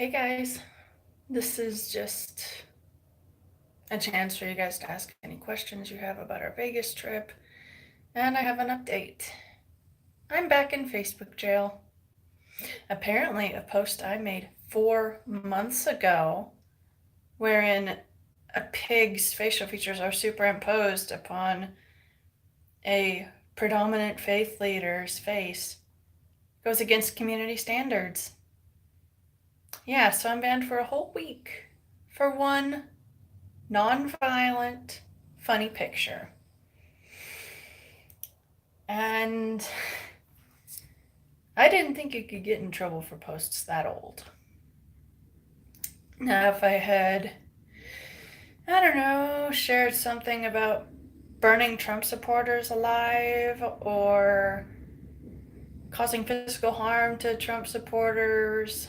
Hey guys, this is just a chance for you guys to ask any questions you have about our Vegas trip, and I have an update. I'm back in Facebook jail. Apparently, a post I made 4 months ago, wherein a pig's facial features are superimposed upon a predominant faith leader's face, goes against community standards. Yeah, so I'm banned for a whole week for one non-violent, funny picture. And I didn't think you could get in trouble for posts that old. Now, if I had, I don't know, shared something about burning Trump supporters alive or causing physical harm to Trump supporters,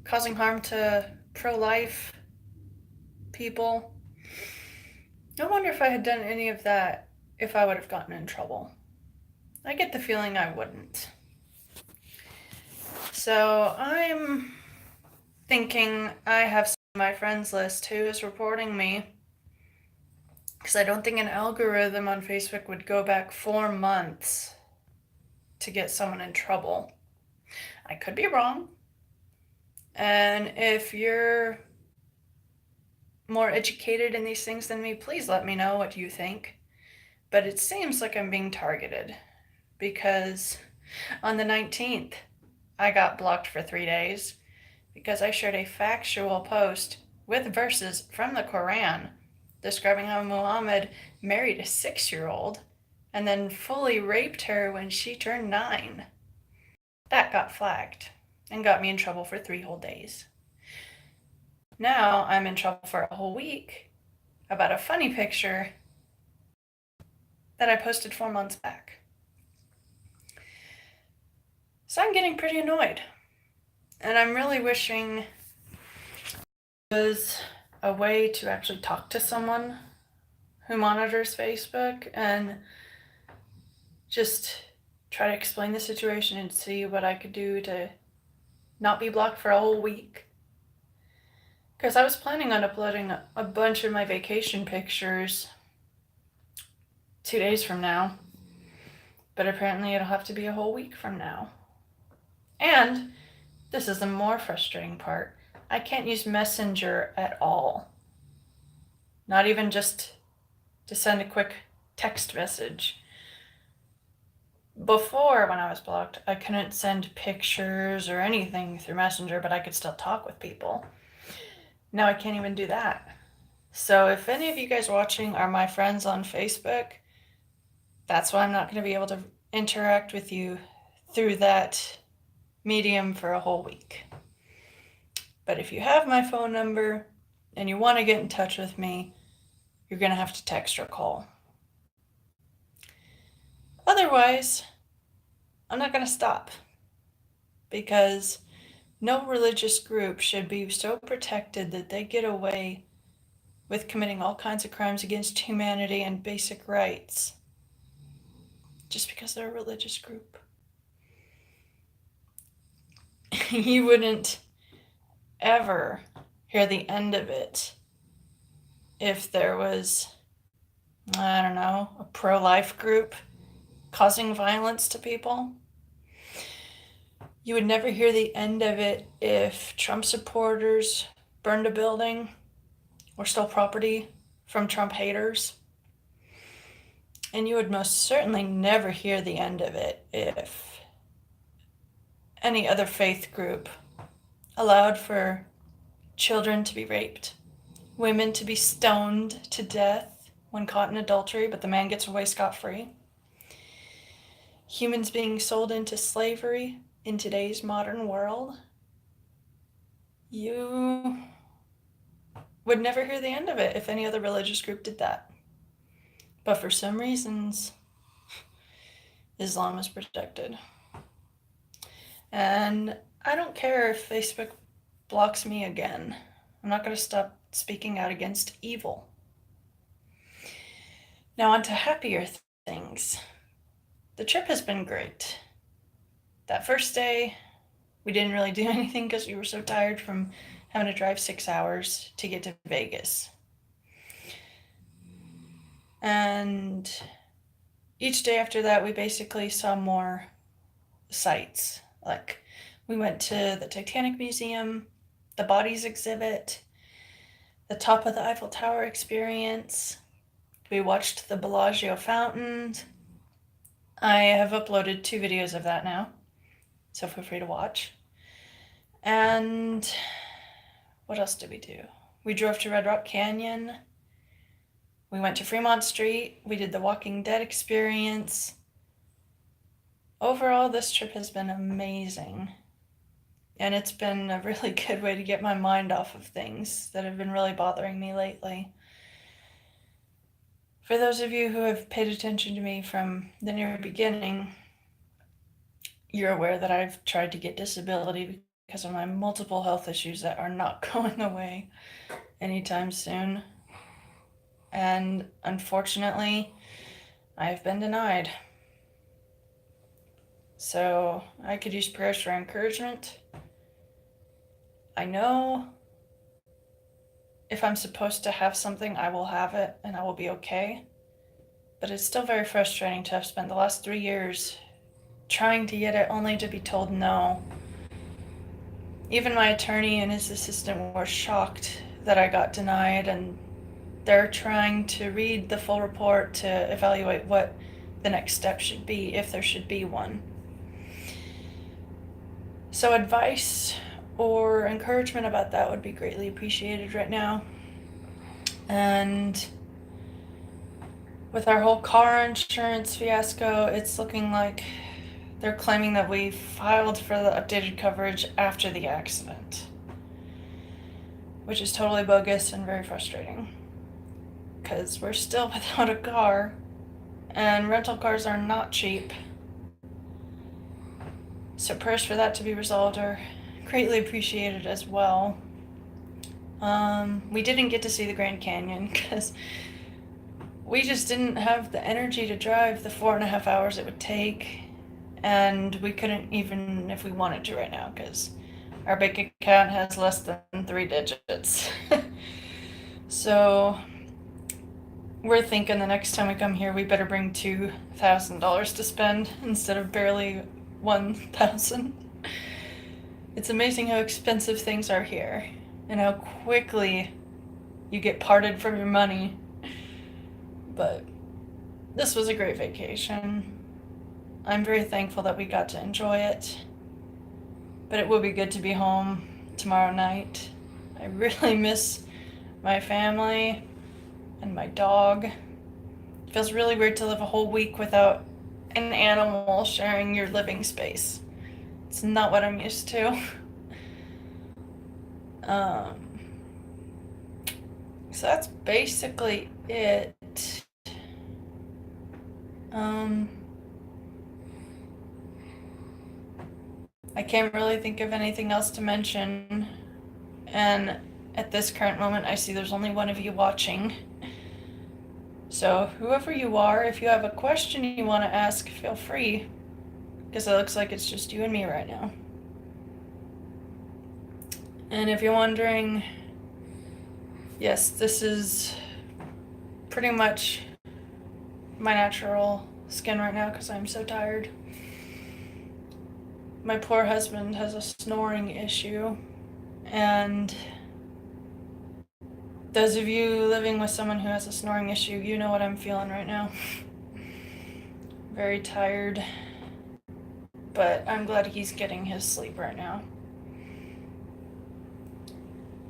causing harm to pro-life people, I wonder if I had done any of that, if I would have gotten in trouble. I get the feeling I wouldn't. So I'm thinking I have someone on my friends list who is reporting me because I don't think an algorithm on Facebook would go back 4 months to get someone in trouble. I could be wrong. And if you're more educated in these things than me, please let me know what you think. But it seems like I'm being targeted because on the 19th, I got blocked for 3 days because I shared a factual post with verses from the Quran describing how Muhammad married a 6-year-old and then fully raped her when she turned 9. That got flagged and got me in trouble for 3 whole days. Now I'm in trouble for a whole week about a funny picture that I posted 4 months back. So I'm getting pretty annoyed. And I'm really wishing there was a way to actually talk to someone who monitors Facebook and just try to explain the situation and see what I could do to not be blocked for a whole week. Because I was planning on uploading a bunch of my vacation pictures 2 days from now, but apparently it'll have to be a whole week from now. And this is the more frustrating part. I can't use Messenger at all. Not even just to send a quick text message. Before, when I was blocked, I couldn't send pictures or anything through Messenger, but I could still talk with people. Now I can't even do that. So if any of you guys watching are my friends on Facebook, that's why I'm not going to be able to interact with you through that medium for a whole week. But if you have my phone number and you want to get in touch with me, you're going to have to text or call. Otherwise, I'm not going to stop, because no religious group should be so protected that they get away with committing all kinds of crimes against humanity and basic rights just because they're a religious group. You wouldn't ever hear the end of it if there was, I don't know, a pro-life group causing violence to people. You would never hear the end of it if Trump supporters burned a building or stole property from Trump haters. And you would most certainly never hear the end of it if any other faith group allowed for children to be raped, women to be stoned to death when caught in adultery, but the man gets away scot-free, humans being sold into slavery in today's modern world. You would never hear the end of it if any other religious group did that. But for some reasons, Islam is protected. And I don't care if Facebook blocks me again. I'm not going to stop speaking out against evil. Now on to happier things. The trip has been great. That first day, We didn't really do anything because we were so tired from having to drive 6 hours to get to Vegas. And each day after that, we basically saw more sights. Like, we went to the Titanic Museum, the Bodies exhibit, the top of the Eiffel Tower experience. We watched the Bellagio fountains. I have uploaded 2 videos of that now, so feel free to watch. And what else did we do? We drove to Red Rock Canyon. We went to Fremont Street. We did the Walking Dead experience. Overall, this trip has been amazing. And it's been a really good way to get my mind off of things that have been really bothering me lately. For those of you who have paid attention to me from the near beginning, you're aware that I've tried to get disability because of my multiple health issues that are not going away anytime soon. And unfortunately, I've been denied. So I could use prayers for encouragement. I know if I'm supposed to have something, I will have it and I will be okay. But it's still very frustrating to have spent the last 3 years trying to get it only to be told no. Even my attorney and his assistant were shocked that I got denied, and they're trying to read the full report to evaluate what the next step should be, if there should be one. So advice or encouragement about that would be greatly appreciated right now. And with our whole car insurance fiasco, it's looking like they're claiming that we filed for the updated coverage after the accident, which is totally bogus and very frustrating because we're still without a car and rental cars are not cheap. So prayers for that to be resolved are greatly appreciated as well. We didn't get to see the Grand Canyon because we just didn't have the energy to drive the 4.5 hours it would take, and we couldn't even if we wanted to right now because our bank account has less than 3 digits. So we're thinking the next time we come here, we better bring $2,000 to spend instead of barely 1,000. It's amazing how expensive things are here and how quickly you get parted from your money. But this was a great vacation. I'm very thankful that we got to enjoy it. But it will be good to be home tomorrow night. I really miss my family and my dog. It feels really weird to live a whole week without an animal sharing your living space. It's not what I'm used to. So that's basically it. I can't really think of anything else to mention, and at this current moment I see there's only one of you watching. So whoever you are, if you have a question you want to ask, feel free, because it looks like it's just you and me right now. And if you're wondering, yes, this is pretty much my natural skin right now because I'm so tired. My poor husband has a snoring issue, and those of you living with someone who has a snoring issue, you know what I'm feeling right now. Very tired, but I'm glad he's getting his sleep right now.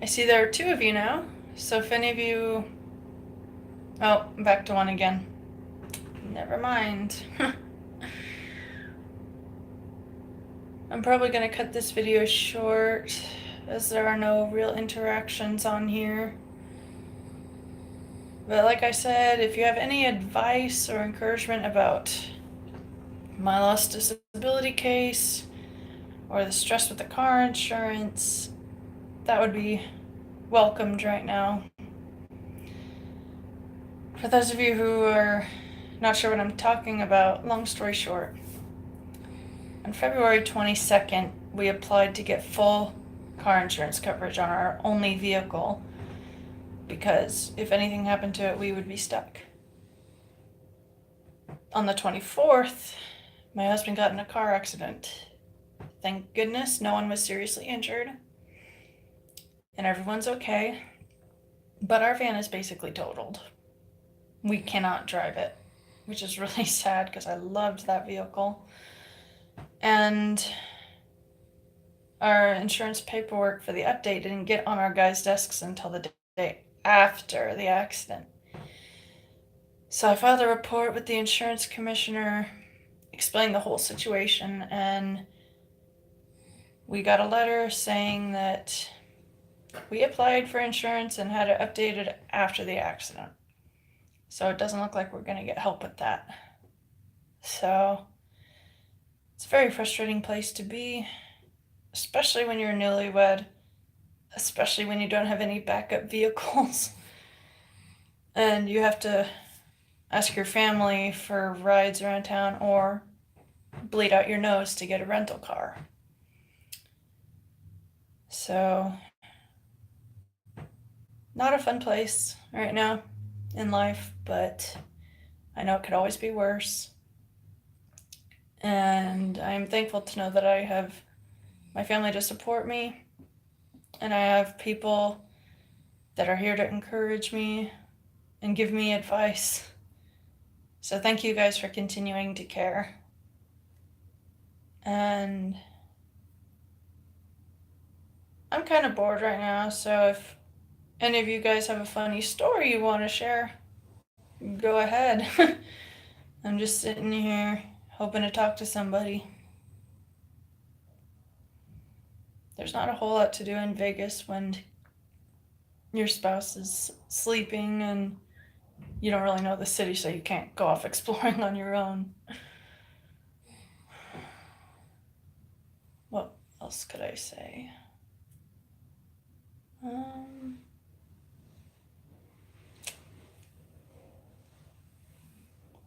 I see there are 2 of you now, so if any of you... Oh, back to 1 again. Never mind. I'm probably going to cut this video short, as there are no real interactions on here. But like I said, if you have any advice or encouragement about my lost disability case, or the stress with the car insurance, that would be welcomed right now. For those of you who are not sure what I'm talking about, long story short, On February 22nd, we applied to get full car insurance coverage on our only vehicle because if anything happened to it, we would be stuck. On the 24th, my husband got in a car accident. Thank goodness no one was seriously injured and everyone's okay, but our van is basically totaled. We cannot drive it, which is really sad because I loved that vehicle. And our insurance paperwork for the update didn't get on our guys' desks until the day after the accident. So I filed a report with the insurance commissioner, explained the whole situation, and we got a letter saying that we applied for insurance and had it updated after the accident. So it doesn't look like we're going to get help with that. So it's a very frustrating place to be, especially when you're newlywed, especially when you don't have any backup vehicles and you have to ask your family for rides around town or bleed out your nose to get a rental car. So, not a fun place right now in life, but I know it could always be worse. And I'm thankful to know that I have my family to support me, and I have people that are here to encourage me and give me advice. So thank you guys for continuing to care. And I'm kind of bored right now, so if any of you guys have a funny story you want to share, go ahead. I'm just sitting here hoping to talk to somebody. There's not a whole lot to do in Vegas when your spouse is sleeping and you don't really know the city, so you can't go off exploring on your own. What else could I say?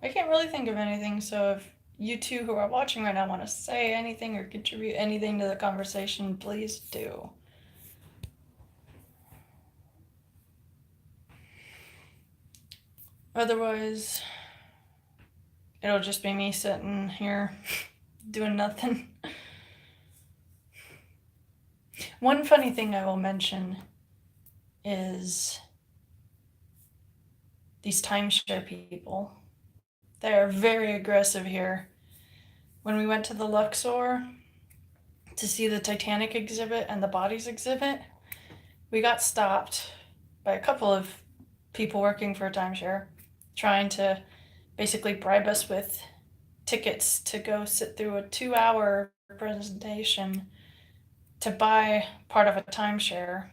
I can't really think of anything, so if you two who are watching right now want to say anything or contribute anything to the conversation, please do. Otherwise, it'll just be me sitting here doing nothing. One funny thing I will mention is these timeshare people. They are very aggressive here. When we went to the Luxor to see the Titanic exhibit and the bodies exhibit, we got stopped by a couple of people working for a timeshare trying to basically bribe us with tickets to go sit through a 2-hour presentation to buy part of a timeshare.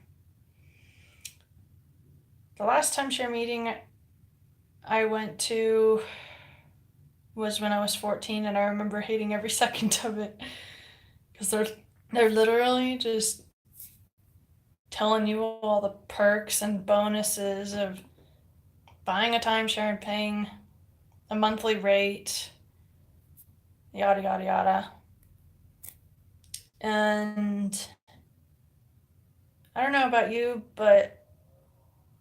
The last timeshare meeting I went to was when I was 14, and I remember hating every second of it because they're literally just telling you all the perks and bonuses of buying a timeshare and paying a monthly rate, yada yada yada. And I don't know about you, but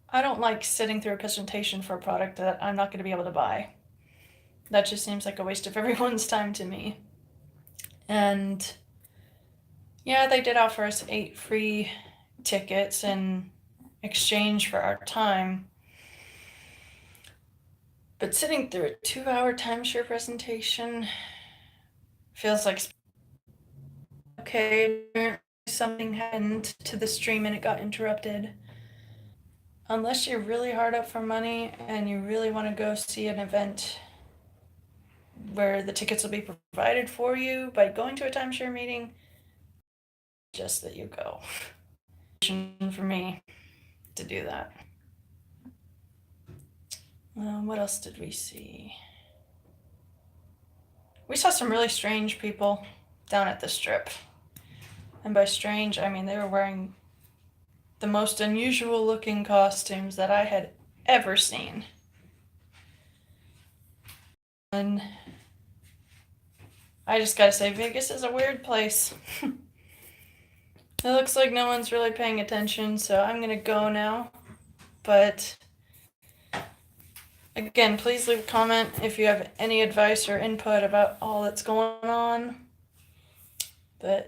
I don't like sitting through a presentation for a product that I'm not going to be able to buy. That just seems like a waste of everyone's time to me. And yeah, they did offer us 8 free tickets in exchange for our time. But sitting through a 2-hour timeshare presentation feels like, okay, apparently something happened to the stream and it got interrupted. Unless you're really hard up for money and you really want to go see an event where the tickets will be provided for you by going to a timeshare meeting, just that you go. For me to do that. What else did we see? We saw some really strange people down at the Strip. And by strange, I mean they were wearing the most unusual looking costumes that I had ever seen. And I just gotta say, Vegas is a weird place. It looks like no one's really paying attention, so I'm gonna go now. But again, please leave a comment if you have any advice or input about all that's going on. But